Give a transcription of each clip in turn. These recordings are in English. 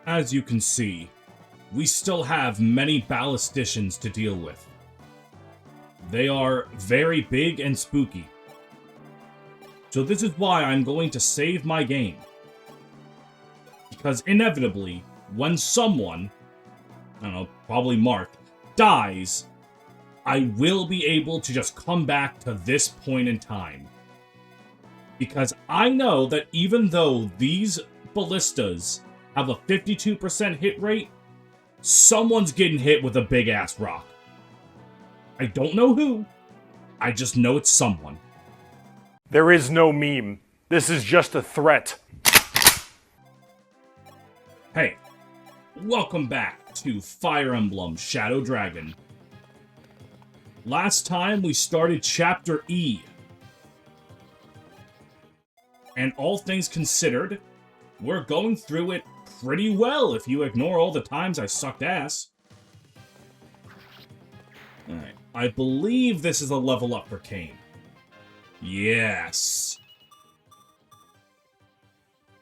As you can see, we still have many ballasticians to deal with. They are very big and spooky. So this is why I'm going to save my game. Because inevitably, when someone, I don't know, probably Mark, dies, I will be able to just come back to this point in time. Because I know that even though these ballistas have a 52% hit rate, someone's getting hit with a big-ass rock. I don't know who. I just know it's someone. There is no meme. This is just a threat. Hey, welcome back to Fire Emblem Shadow Dragon. Last time we started Chapter E. And all things considered, we're going through it pretty well if you ignore all the times I sucked ass. Alright, I believe this is a level up for Cain. Yes.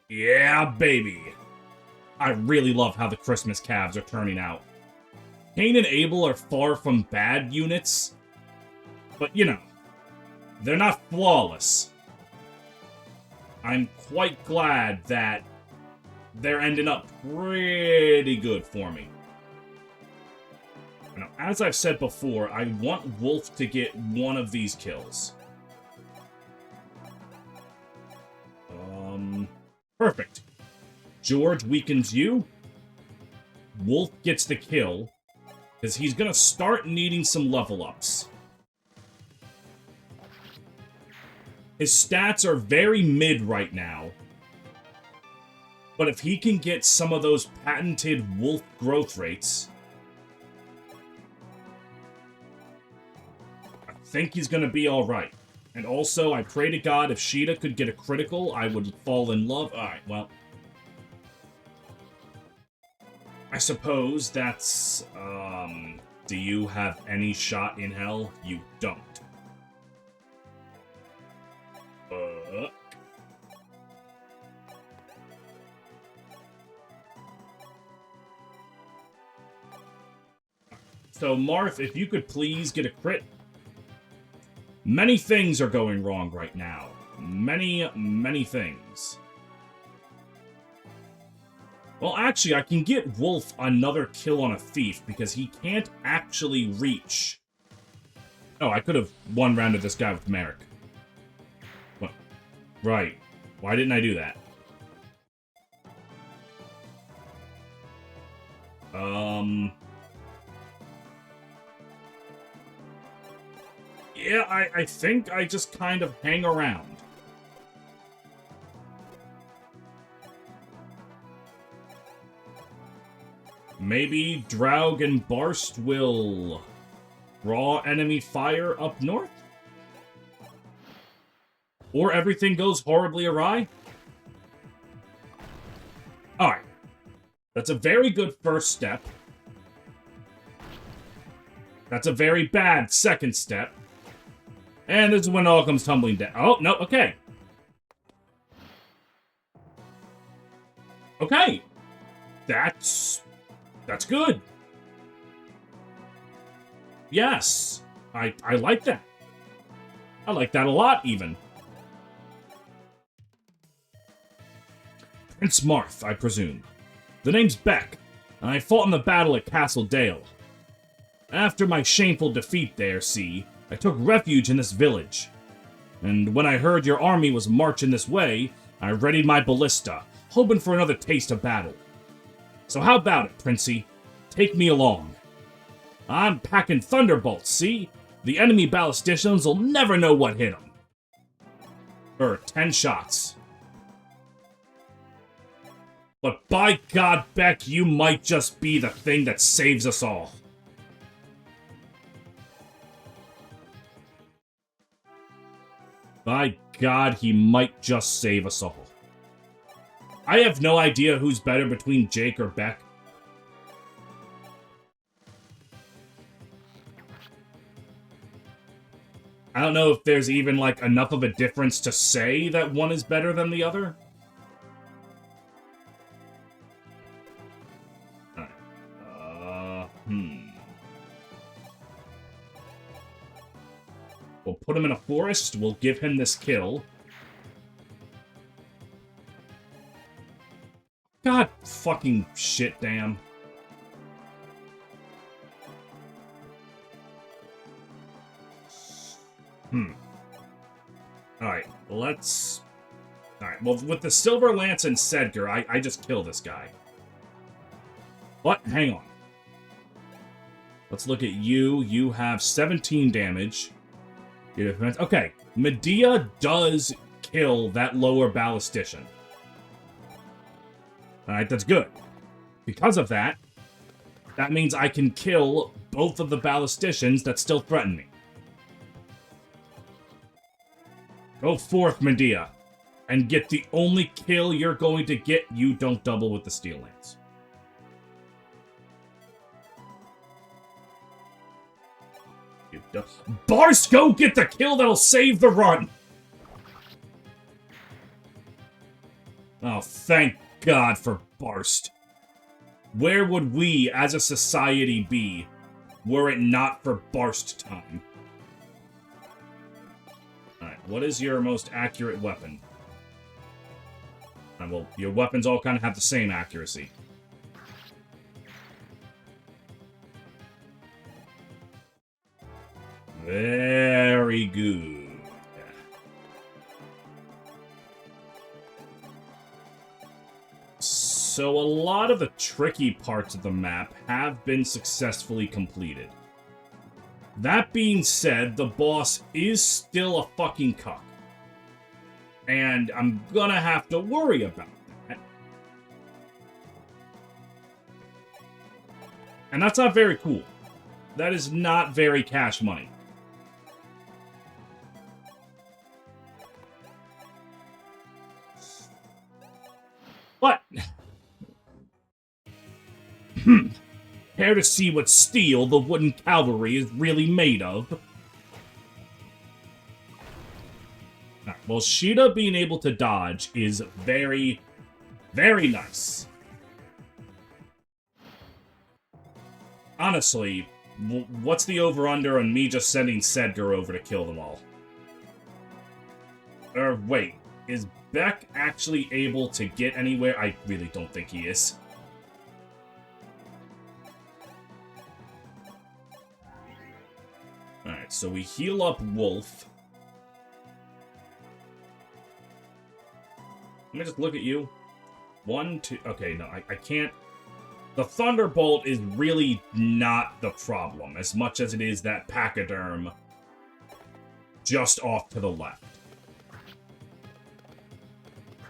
Yeah, baby. I really love how the Christmas calves are turning out. Cain and Abel are far from bad units, but you know, they're not flawless. I'm quite glad that they're ending up pretty good for me. Now, as I've said before, I want Wolf to get one of these kills. Perfect. George weakens you. Wolf gets the kill, because he's going to start needing some level ups. His stats are very mid right now, but if he can get some of those patented wolf growth rates, I think he's going to be alright. And also, I pray to God if Sheeta could get a critical, I would fall in love. Alright, well. I suppose that's, do you have any shot in hell? You don't. So, Marth, if you could please get a crit. Many things are going wrong right now. Many things. Well, actually, I can get Wolf another kill on a thief, because he can't actually reach. Oh, I could have one-rounded this guy with Merrick. What? Right. Why didn't I do that? Yeah, I think I just kind of hang around. Maybe Draug and Barst will draw enemy fire up north? Or everything goes horribly awry? Alright. That's a very good first step. That's a very bad second step. And this is when it all comes tumbling down. Oh, no, okay. Okay. That's good. Yes. I like that. I like that a lot, even. Prince Marth, I presume. The name's Beck, and I fought in the battle at Castle Dale. After my shameful defeat there, see, I took refuge in this village. And when I heard your army was marching this way, I readied my ballista, hoping for another taste of battle. So how about it, Princey? Take me along. I'm packing thunderbolts, see? The enemy ballasticians will never know what hit them. 10 shots. But by God, Beck, you might just be the thing that saves us all. By God, he might just save us all. I have no idea who's better between Jake or Beck. I don't know if there's even, like, enough of a difference to say that one is better than the other. put him in a forest. We'll give him this kill. God fucking shit, damn. Alright, let's... Alright, well, with the Silver Lance and Sedgar, I just kill this guy. But, hang on. Let's look at you. You have 17 damage. Okay, Medea does kill that lower ballastician. Alright, that's good. Because of that, that means I can kill both of the ballasticians that still threaten me. Go forth, Medea, and get the only kill you're going to get. You don't double with the Steel Lance. You don't. Barst, go get the kill that'll save the run! Oh, thank God for Barst. Where would we, as a society, be were it not for Barst time? Alright, what is your most accurate weapon? Well, your weapons all kind of have the same accuracy. Very good. So a lot of the tricky parts of the map have been successfully completed. That being said, the boss is still a fucking cuck. And I'm gonna have to worry about that. And that's not very cool. That is not very cash money. But... care to see what steel the wooden cavalry is really made of? Well, Sheeta being able to dodge is very, very nice. Honestly, what's the over-under on me just sending Sedgar over to kill them all? Or wait, is Beck actually able to get anywhere? I really don't think he is. Alright, so we heal up Wolf. Let me just look at you. 1, 2... Okay, no, I can't... The Thunderbolt is really not the problem, as much as it is that Pachyderm just off to the left.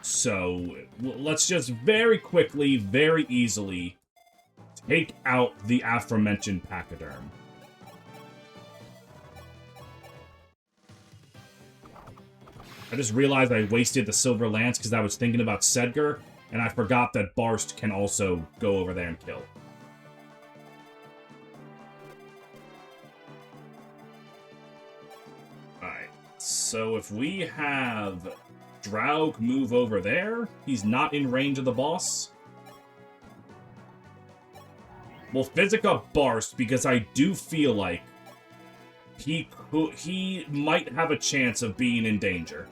So, let's just very quickly, very easily take out the aforementioned Pachyderm. I just realized I wasted the Silver Lance because I was thinking about Sedgar, and I forgot that Barst can also go over there and kill. Alright, so if we have Draug move over there, he's not in range of the boss. We'll physic up Barst because I do feel like he might have a chance of being in danger.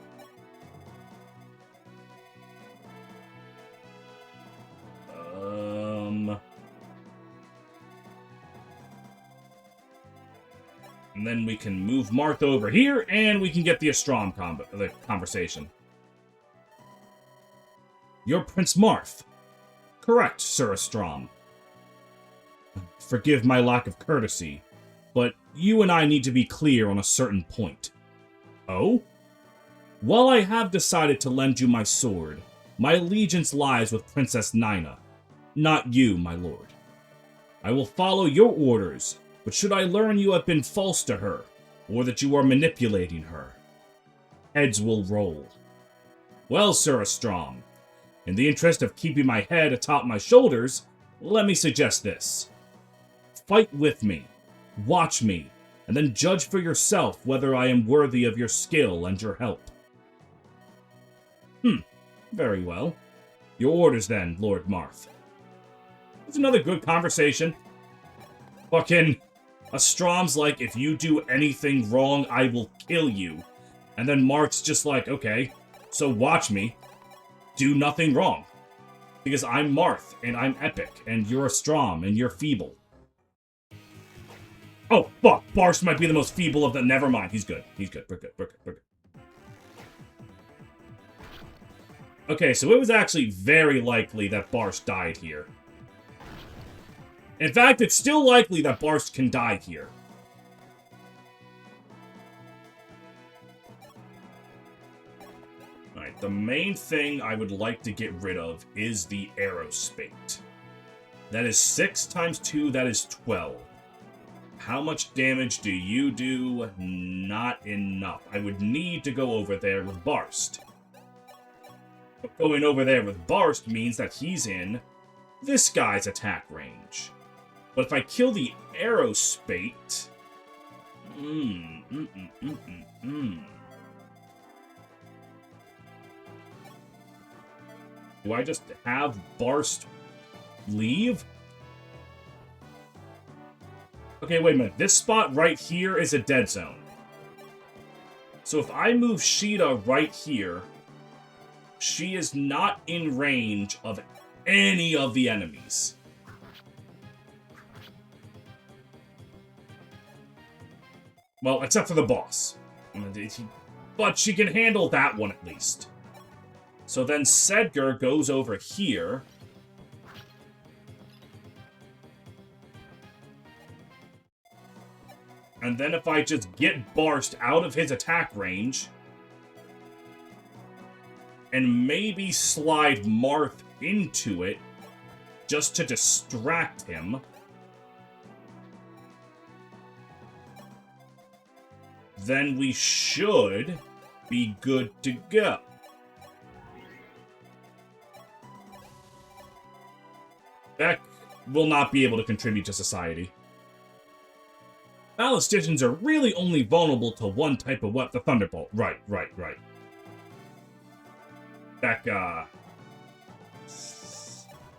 And then we can move Marth over here, and we can get the Astram conversation. You're Prince Marth. Correct, Sir Astram. Forgive my lack of courtesy, but you and I need to be clear on a certain point. Oh? While I have decided to lend you my sword, my allegiance lies with Princess Nina, not you, my lord. I will follow your orders, but should I learn you have been false to her, or that you are manipulating her, heads will roll. Well, Sir Astram, in the interest of keeping my head atop my shoulders, let me suggest this. Fight with me, watch me, and then judge for yourself whether I am worthy of your skill and your help. Very well. Your orders then, Lord Marth. It's another good conversation. Fucking Astram's like, if you do anything wrong, I will kill you. And then Marth's just like, okay, so watch me. Do nothing wrong. Because I'm Marth, and I'm epic, and you're Astram, and you're feeble. Oh, fuck. Barst might be the most feeble of them. Never mind. He's good. He's good. We're good. We're good. We're good. Okay, so it was actually very likely that Barst died here. In fact, it's still likely that Barst can die here. Alright, the main thing I would like to get rid of is the aerospate. That is 6 times 2, that is 12. How much damage do you do? Not enough. I would need to go over there with Barst. But going over there with Barst means that he's in this guy's attack range. But if I kill the aerospate... Do I just have Barst leave? Okay, wait a minute. This spot right here is a dead zone. So if I move Sheeta right here, she is not in range of any of the enemies. Well, except for the boss. But she can handle that one at least. So then Sedgar goes over here. And then if I just get Barst out of his attack range, and maybe slide Marth into it, just to distract him, then we should be good to go. Beck will not be able to contribute to society. Ballasticians are really only vulnerable to one type of weapon, the Thunderbolt. Right.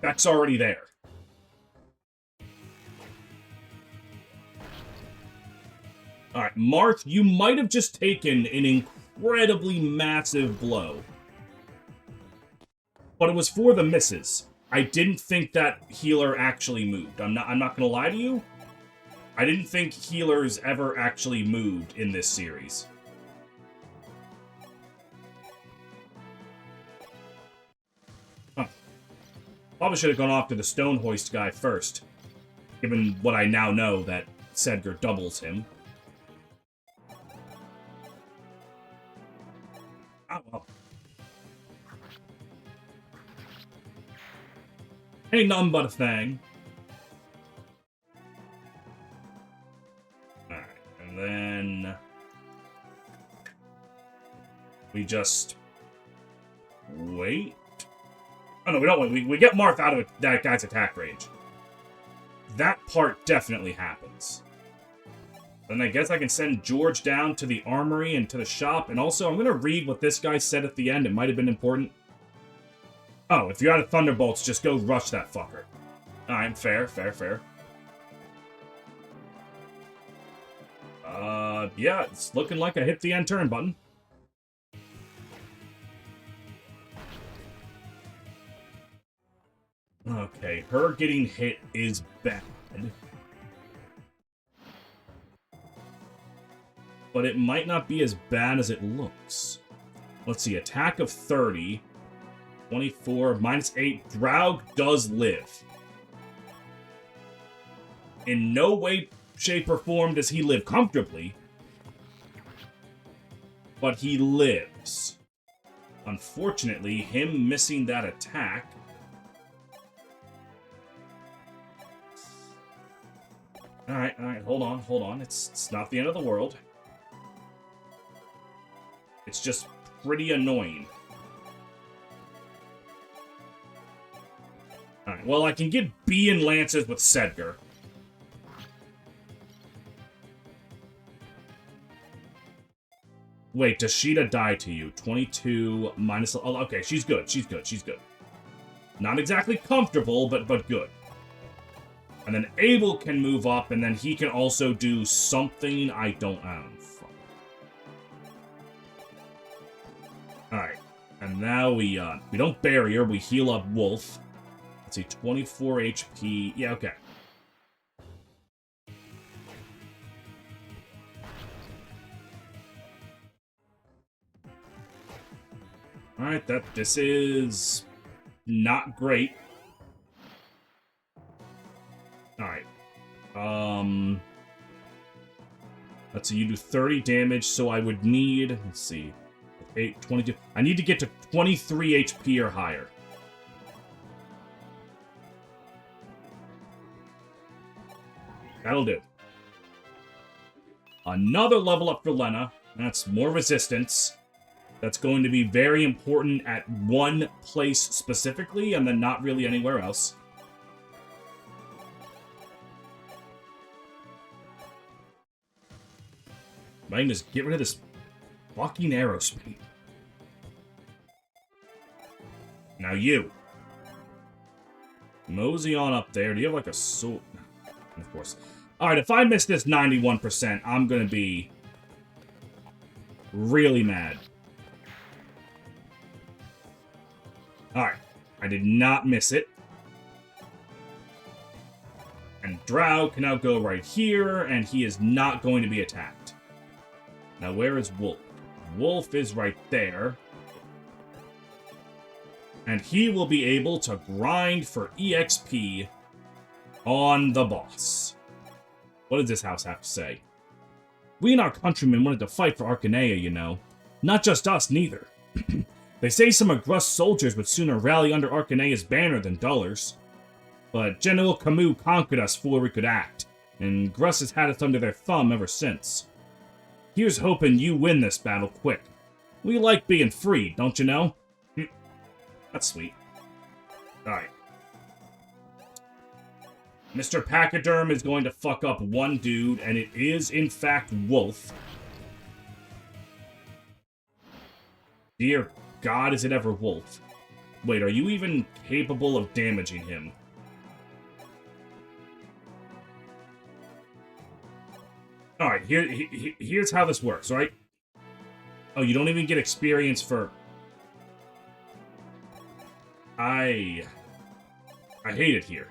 Beck's already there. Alright, Marth, you might have just taken an incredibly massive blow. But it was for the misses. I didn't think that healer actually moved. I'm not gonna lie to you. I didn't think healers ever actually moved in this series. Huh. Probably should have gone off to the Stone Hoist guy first, given what I now know that Sedgar doubles him. Oh, well. Ain't nothing but a thing. Alright, and then... we just... wait? Oh no, we don't wait. We get Marth out of that guy's attack range. That part definitely happens. Then I guess I can send George down to the armory and to the shop. And also, I'm going to read what this guy said at the end. It might have been important. Oh, if you're out of Thunderbolts, just go rush that fucker. Alright, fair. Yeah, it's looking like I hit the end turn button. Okay, her getting hit is bad. But it might not be as bad as it looks. Let's see, attack of 30... 24, -8. Draug does live. In no way, shape, or form does he live comfortably. But he lives. Unfortunately, him missing that attack... Alright, hold on. It's not the end of the world. It's just pretty annoying. Alright, well, I can get B and Lances with Sedgar. Wait, does Sheeta die to you? 22 minus... Oh, okay, she's good. Not exactly comfortable, but good. And then Abel can move up, and then he can also do something I don't know. Alright. And now we don't barrier, we heal up Wolf. Let's see, 24 HP. Yeah, okay. Alright, this is not great. Alright. Let's see, you do 30 damage, so I would need, let's see, 8, 22. I need to get to 23 HP or higher. That'll do. Another level up for Lena. That's more resistance. That's going to be very important at one place specifically, and then not really anywhere else. I can just get rid of this fucking arrow speed. Now you. Mosey on up there. Do you have like a sword? Of course. Alright, if I miss this 91%, I'm gonna be really mad. Alright. I did not miss it. And Drow can now go right here, and he is not going to be attacked. Now, where is Wolf? Wolf is right there. And he will be able to grind for EXP on the boss. What does this house have to say? We and our countrymen wanted to fight for Arcanea, you know. Not just us, neither. They say some of Gru's soldiers would sooner rally under Arcanea's banner than Dullar's. But General Camus conquered us before we could act, and Grus has had us under their thumb ever since. Here's hoping you win this battle quick. We like being free, don't you know? That's sweet. Alright. Mr. Pachyderm is going to fuck up one dude, and it is, in fact, Wolf. Dear God, is it ever Wolf? Wait, are you even capable of damaging him? Alright, here's how this works, right? Oh, you don't even get experience for... I hate it here.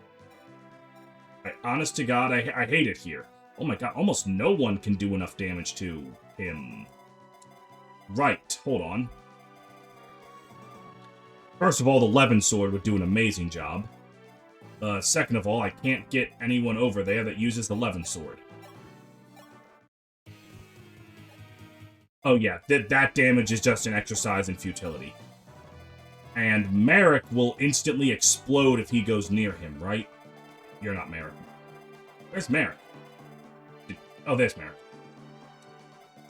Honest to God, I hate it here. Oh my God, almost no one can do enough damage to him. Right, hold on. First of all, the Levin Sword would do an amazing job. Second of all, I can't get anyone over there that uses the Levin Sword. Oh yeah, that damage is just an exercise in futility. And Merrick will instantly explode if he goes near him, right? You're not Merrick. Where's Merrick? Oh, there's Merrick.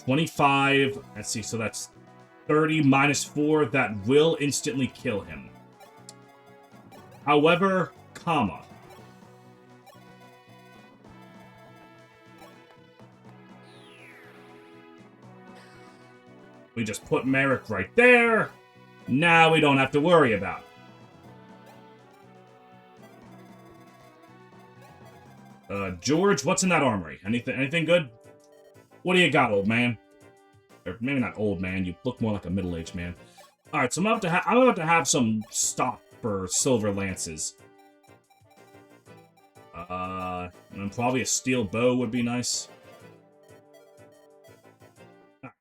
25. Let's see, so that's 30 minus 4. That will instantly kill him. However, comma. We just put Merrick right there. Now we don't have to worry about it. George, what's in that armory? Anything good? What do you got, old man? Or maybe not old man. You look more like a middle-aged man. All right, so I'm about to have some stock for silver lances. And probably a steel bow would be nice.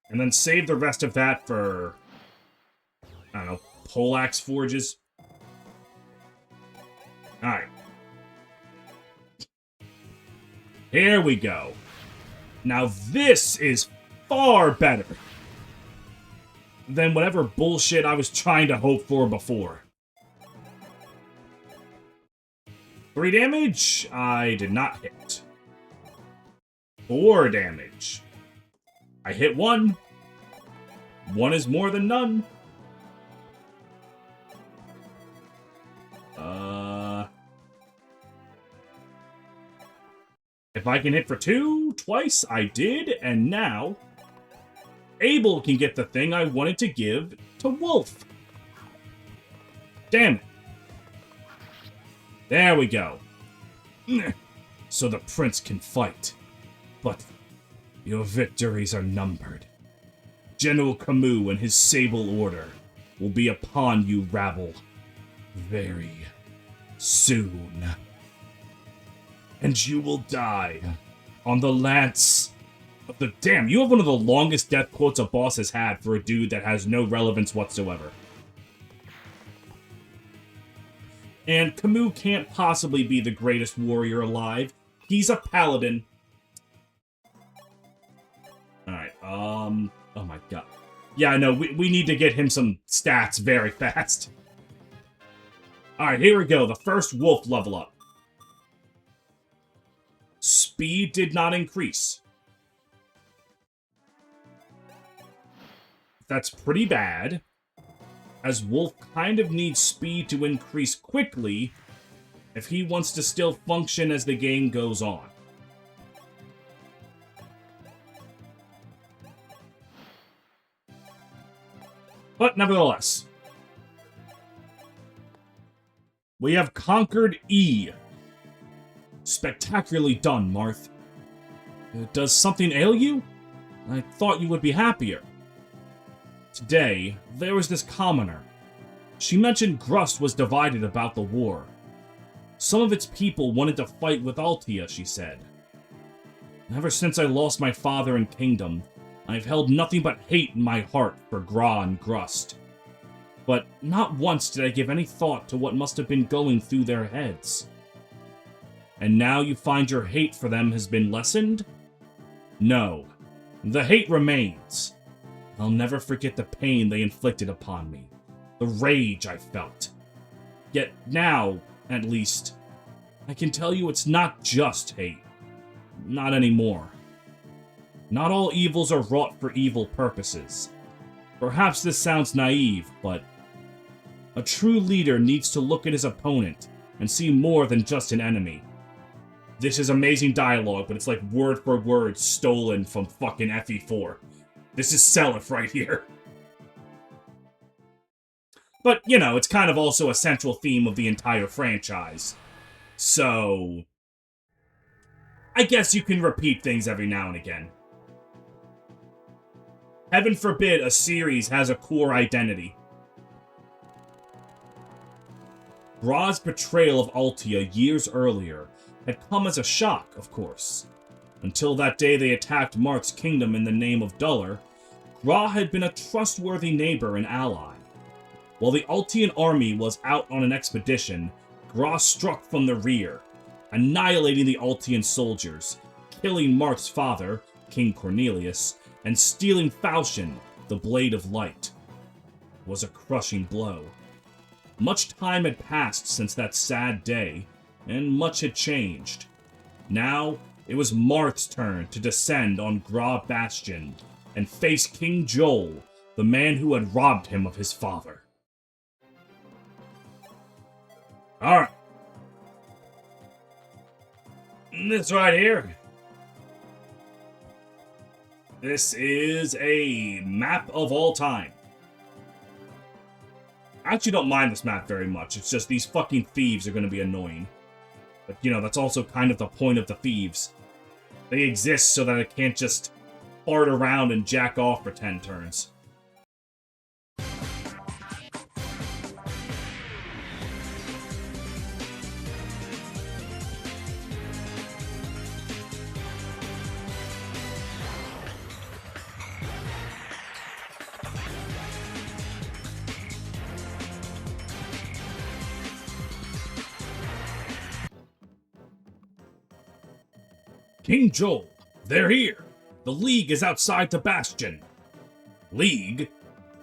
And then save the rest of that for, I don't know, poleaxe forges. Alright. Here we go. Now this is far better than whatever bullshit I was trying to hope for before. 3 damage? I did not hit. 4 damage. I hit 1. 1 is more than none. If I can hit for 2 twice, I did, and now Abel can get the thing I wanted to give to Wolf. Damn it. There we go. so the prince can fight. But your victories are numbered. General Camus and his sable order will be upon you, rabble, very soon. And you will die on the lance of the... Damn, you have one of the longest death quotes a boss has had for a dude that has no relevance whatsoever. And Camus can't possibly be the greatest warrior alive. He's a paladin. Alright, oh my god. Yeah, I know, we need to get him some stats very fast. Alright, here we go, the first wolf level up. Speed did not increase. That's pretty bad, as Wolf kind of needs speed to increase quickly if he wants to still function as the game goes on. But nevertheless, we have conquered E. Spectacularly done, Marth. Does something ail you? I thought you would be happier. Today, there was this commoner. She mentioned Grust was divided about the war. Some of its people wanted to fight with Altia, she said. Ever since I lost my father and kingdom, I've held nothing but hate in my heart for Gra and Grust. But not once did I give any thought to what must have been going through their heads. And now you find your hate for them has been lessened? No, the hate remains. I'll never forget the pain they inflicted upon me, the rage I felt. Yet now, at least, I can tell you it's not just hate. Not anymore. Not all evils are wrought for evil purposes. Perhaps this sounds naive, but a true leader needs to look at his opponent and see more than just an enemy. This is amazing dialogue, but it's like word for word stolen from fucking FE4. This is Seliph right here. But, you know, it's kind of also a central theme of the entire franchise. So I guess you can repeat things every now and again. Heaven forbid a series has a core identity. Gra's betrayal of Altia years earlier had come as a shock, of course. Until that day they attacked Marth's kingdom in the name of Duller, Gra had been a trustworthy neighbor and ally. While the Altian army was out on an expedition, Gra struck from the rear, annihilating the Altian soldiers, killing Marth's father, King Cornelius, and stealing Falchion, the Blade of Light. It was a crushing blow. Much time had passed since that sad day, and much had changed. Now, it was Marth's turn to descend on Gra Bastion and face King Joel, the man who had robbed him of his father. Alright. This right here. This is a map of all time. I actually don't mind this map very much. It's just these fucking thieves are going to be annoying. But, you know, that's also kind of the point of the thieves. They exist so that I can't just fart around and jack off for 10 turns. King Joel, they're here. The League is outside the Bastion. League?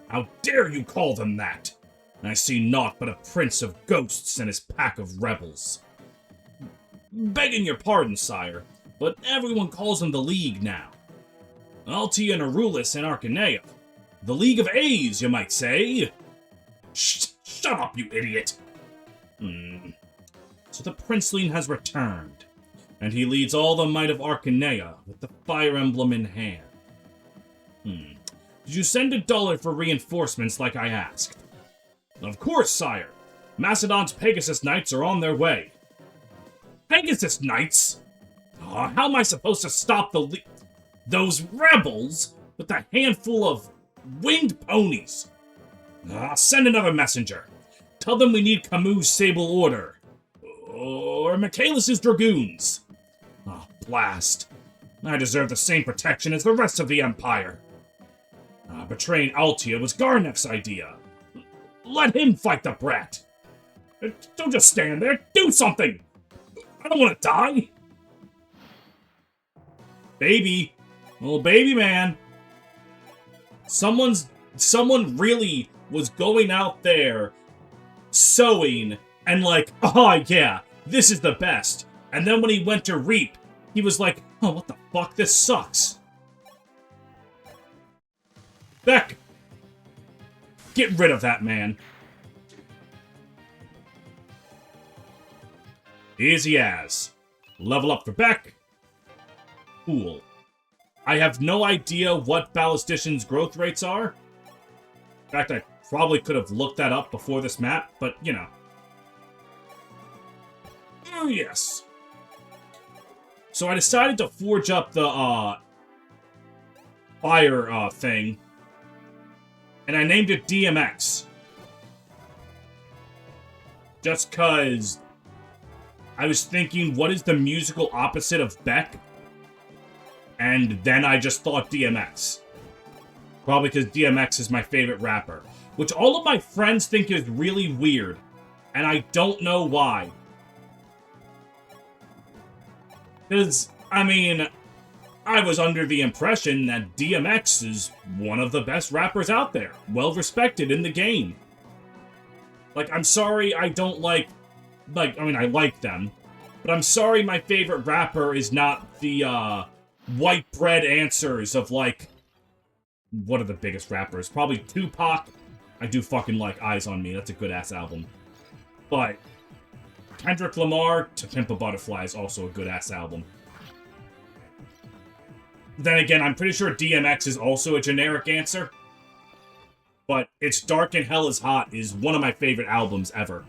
How dare you call them that? I see naught but a prince of ghosts and his pack of rebels. Begging your pardon, sire, but everyone calls them the League now. Altia and Arulis and Arcanea. The League of A's, you might say. Shut up, you idiot. So the princeling has returned, and he leads all the might of Arcanea with the fire emblem in hand. Did you send a Duller for reinforcements like I asked? Of course, sire. Macedon's Pegasus Knights are on their way. Pegasus Knights? How am I supposed to stop those rebels with a handful of winged ponies? Send another messenger. Tell them we need Camus' Sable Order. Or Michaelis' Dragoons. Oh, blast. I deserve the same protection as the rest of the Empire. Betraying Altia was Garnek's idea. Let him fight the brat. Don't just stand there. Do something. I don't want to die. Baby. Little baby man. Someone really was going out there sowing and like, oh yeah, this is the best. And then when he went to reap, he was like, oh, what the fuck? This sucks. Beck! Get rid of that man. Easy as. Level up for Beck. Cool. I have no idea what Ballasticians' growth rates are. In fact, I probably could have looked that up before this map, but, you know. Oh, yes. So I decided to forge up the, fire, thing. And I named it DMX. Just cause I was thinking, what is the musical opposite of Beck? And then I just thought DMX. Probably because DMX is my favorite rapper. Which all of my friends think is really weird. And I don't know why. Because, I mean, I was under the impression that DMX is one of the best rappers out there. Well respected in the game. Like, I'm sorry I don't I like them. But I'm sorry my favorite rapper is not the, white bread answers of, like, what are the biggest rappers? Probably Tupac. I do fucking like Eyes on Me. That's a good-ass album. But Kendrick Lamar, To Pimp a Butterfly is also a good-ass album. Then again, I'm pretty sure DMX is also a generic answer. But It's Dark and Hell is Hot is one of my favorite albums ever.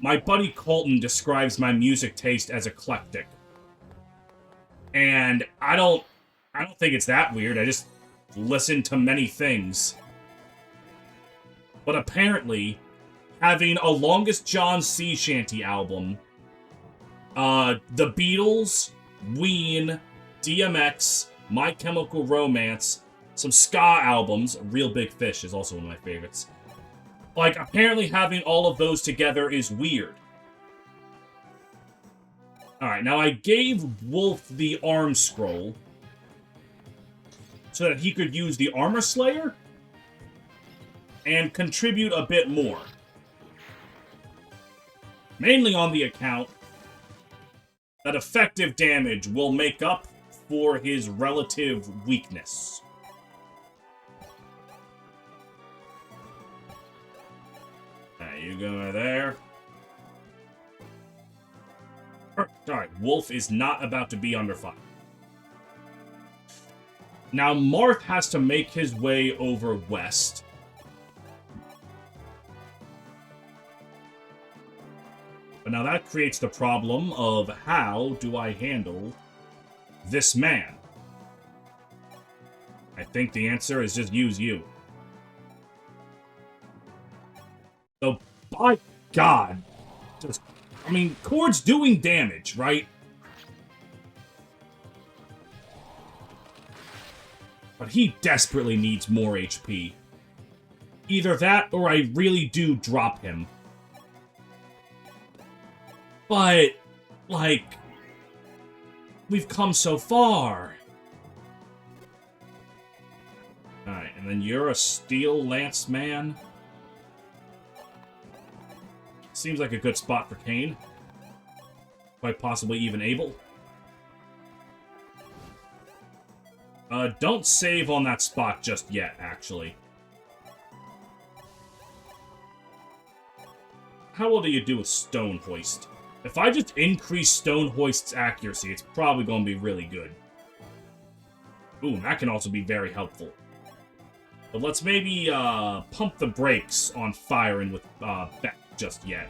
My buddy Colton describes my music taste as eclectic. And I don't think it's that weird. I just listen to many things. But apparently, having a Longest John sea shanty album, The Beatles, Ween, DMX, My Chemical Romance, some ska albums, Real Big Fish is also one of my favorites. Like, apparently having all of those together is weird. Alright, now I gave Wolf the arm scroll so that he could use the Armor Slayer and contribute a bit more. Mainly on the account that effective damage will make up for his relative weakness. You go there. Sorry, Wolf is not about to be under fire. Now, Marth has to make his way over west. But now that creates the problem of how do I handle this man? I think the answer is just use you. So, by God, I mean, Cord's doing damage, right? But he desperately needs more HP. Either that, or I really do drop him. But, like, we've come so far. Alright, and then you're a Steel Lance man. Seems like a good spot for Kane. Quite possibly even Abel. Don't save on that spot just yet, actually. How well do you do with Stone Hoist? If I just increase Stone Hoist's accuracy, it's probably going to be really good. Ooh, that can also be very helpful. But let's maybe, pump the brakes on firing with, Beck just yet.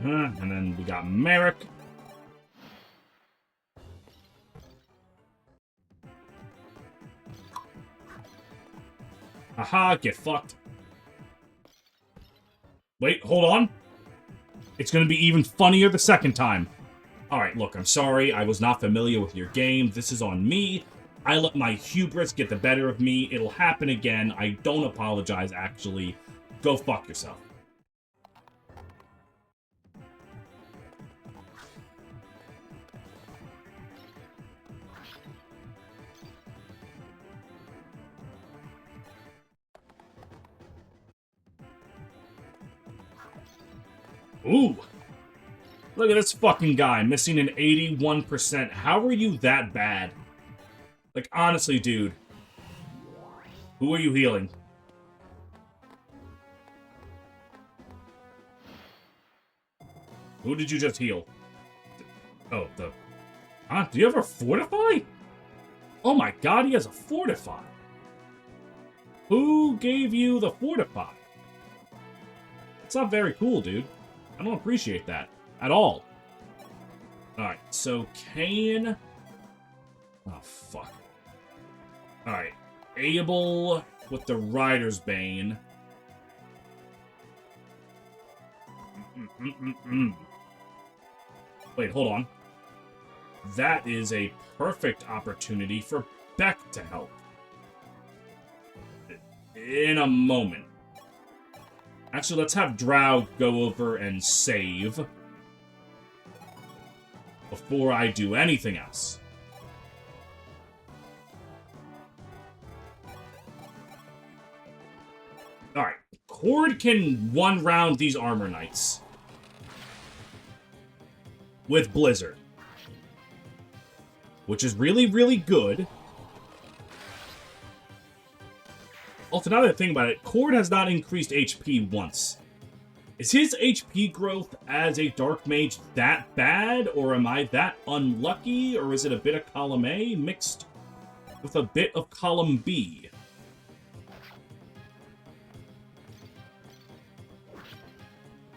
And then we got Merrick. Haha, get fucked. Wait, hold on. It's gonna be even funnier the second time. Alright, look, I'm sorry. I was not familiar with your game. This is on me. I let my hubris get the better of me. It'll happen again. I don't apologize, actually. Go fuck yourself. Ooh! Look at this fucking guy, missing an 81%. How are you that bad? Like, honestly, dude. Who are you healing? Who did you just heal? Oh, the... Huh? Do you have a Fortify? Oh my god, he has a Fortify. Who gave you the Fortify? It's not very cool, dude. I don't appreciate that. At all. Alright, so Kane... Oh, fuck. Alright. Abel with the Rider's Bane. Wait, hold on. That is a perfect opportunity for Beck to help. In a moment. Actually, let's have Drow go over and save before I do anything else. Alright. Cord can one-round these Armor Knights with Blizzard, which is really, really good. Also, now that I think about it, Cord has not increased HP once. Is his HP growth as a Dark Mage that bad, or am I that unlucky, or is it a bit of Column A mixed with a bit of Column B?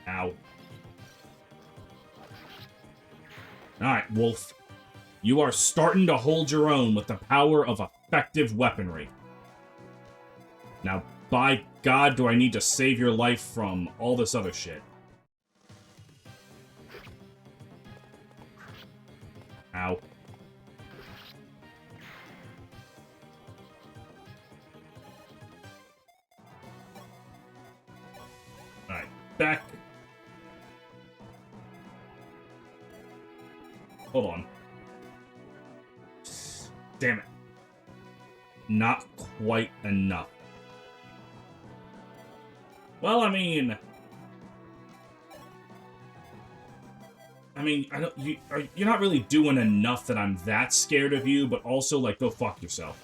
Ow. Alright, Wolf. You are starting to hold your own with the power of effective weaponry. Now, by God, do I need to save your life from all this other shit. Ow. Alright, back. Hold on. Damn it. Not quite enough. Well, I mean, I don't. You're not really doing enough that I'm that scared of you, but also, like, go fuck yourself.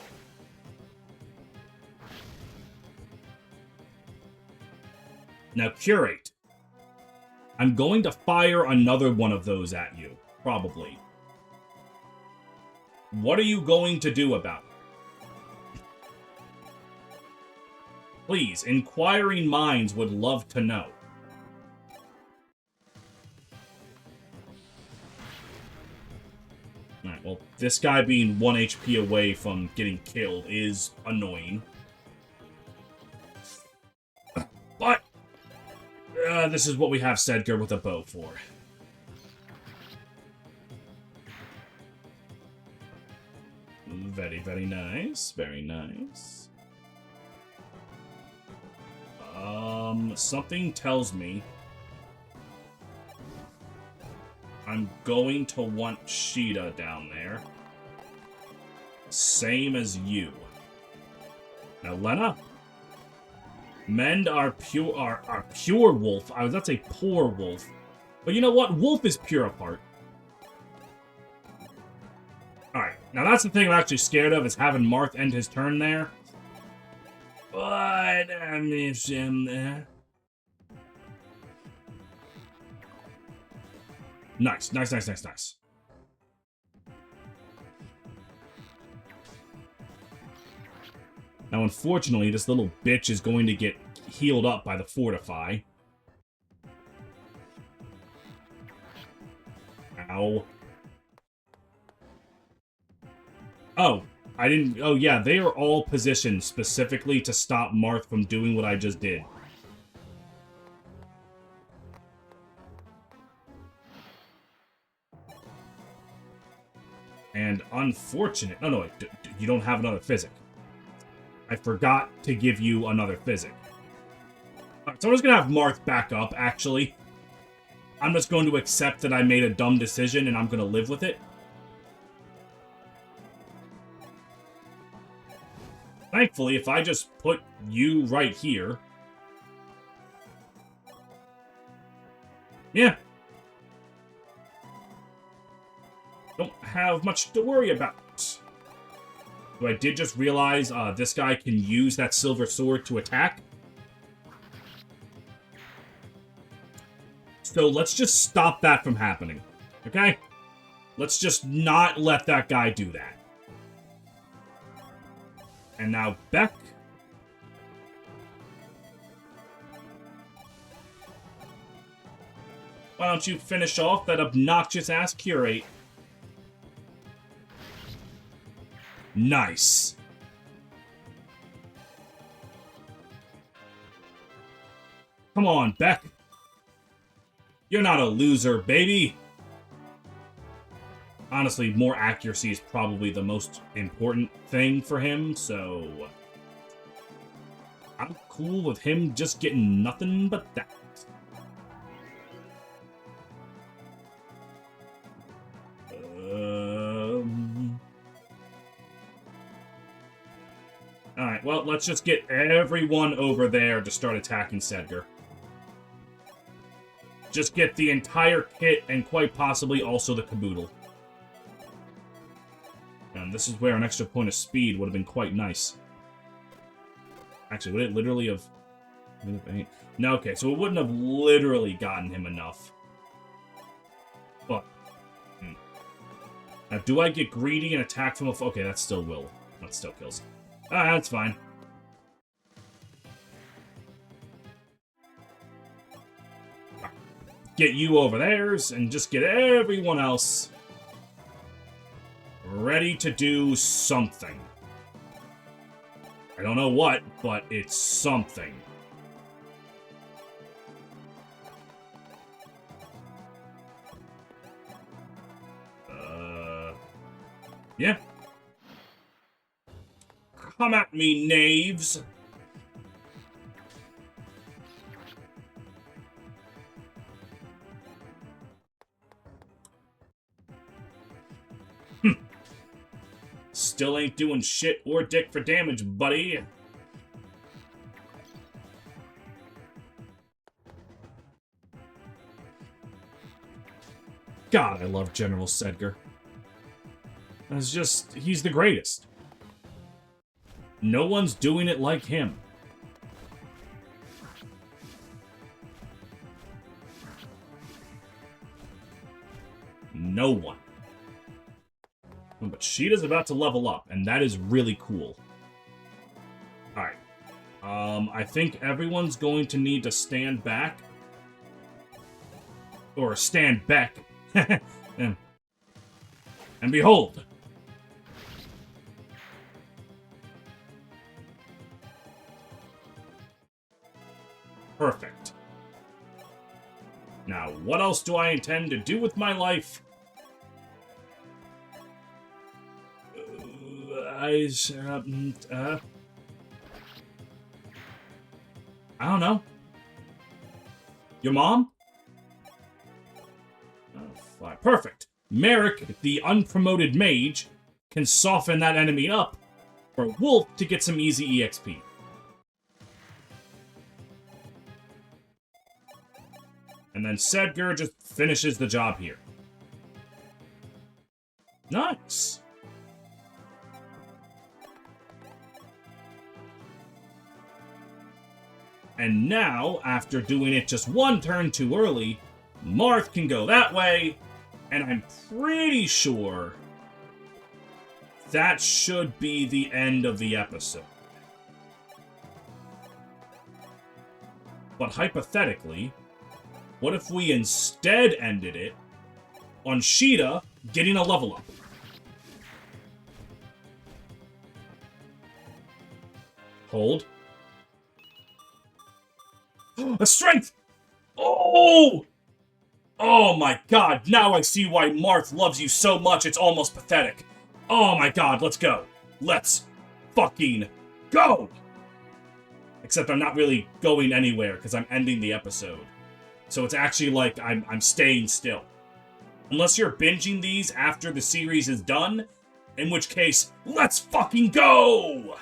Now, Curate. I'm going to fire another one of those at you, probably. What are you going to do about it? Please, inquiring minds would love to know. Alright, well, this guy being 1 HP away from getting killed is annoying. But, this is what we have Sedgar with a bow for. Very, very nice. Very nice. Something tells me I'm going to want Sheeta down there. Same as you. Now, Lena, mend our pure wolf. I was about to say poor wolf. But you know what? Wolf is pure apart. Alright, now that's the thing I'm actually scared of, is having Marth end his turn there. But I miss him there. Nice, nice, nice, nice, nice. Now, unfortunately, this little bitch is going to get healed up by the Fortify. Ow. Oh, I didn't... Oh, yeah, they are all positioned specifically to stop Marth from doing what I just did. And unfortunate... No, wait, you don't have another physic. I forgot to give you another physic. Alright, so I'm just gonna have Marth back up, actually. I'm just going to accept that I made a dumb decision, and I'm gonna live with it. Thankfully, if I just put you right here... Yeah. Don't have much to worry about. Though I did just realize this guy can use that silver sword to attack. So let's just stop that from happening. Okay? Let's just not let that guy do that. And now Beck. Why don't you finish off that obnoxious-ass curate? Nice. Come on, Beck. You're not a loser, baby. Honestly, more accuracy is probably the most important thing for him, so... I'm cool with him just getting nothing but that. Alright, well, let's just get everyone over there to start attacking Sedgar. Just get the entire kit and quite possibly also the caboodle. And this is where an extra point of speed would have been quite nice. Actually, would it literally have... No, okay, so it wouldn't have literally gotten him enough. But... Now, do I get greedy and attack from a... Okay, that still will. That still kills. Ah, that's fine. Get you over theirs, and just get everyone else ready to do something. I don't know what, but it's something. Yeah. Come at me, knaves. Still ain't doing shit or dick for damage, buddy. God, I love General Sedgar. It's just, he's the greatest. No one's doing it like him. No one. But Sheeta's about to level up, and that is really cool. Alright. I think everyone's going to need to stand back. Or stand back. And behold! Perfect. Now, what else do I intend to do with my life? I don't know. Your mom? Oh, fine. Perfect. Merrick, the unpromoted mage, can soften that enemy up for Wolf to get some easy EXP. And then Sedgar just finishes the job here. Nice. And now, after doing it just one turn too early, Marth can go that way, and I'm pretty sure that should be the end of the episode. But hypothetically, what if we instead ended it on Sheeta getting a level up. Hold. A strength! Oh! Oh my god, now I see why Marth loves you so much, it's almost pathetic. Oh my god, let's go. Let's fucking go! Except I'm not really going anywhere, because I'm ending the episode. So it's actually like I'm staying still. Unless you're binging these after the series is done, in which case, let's fucking go!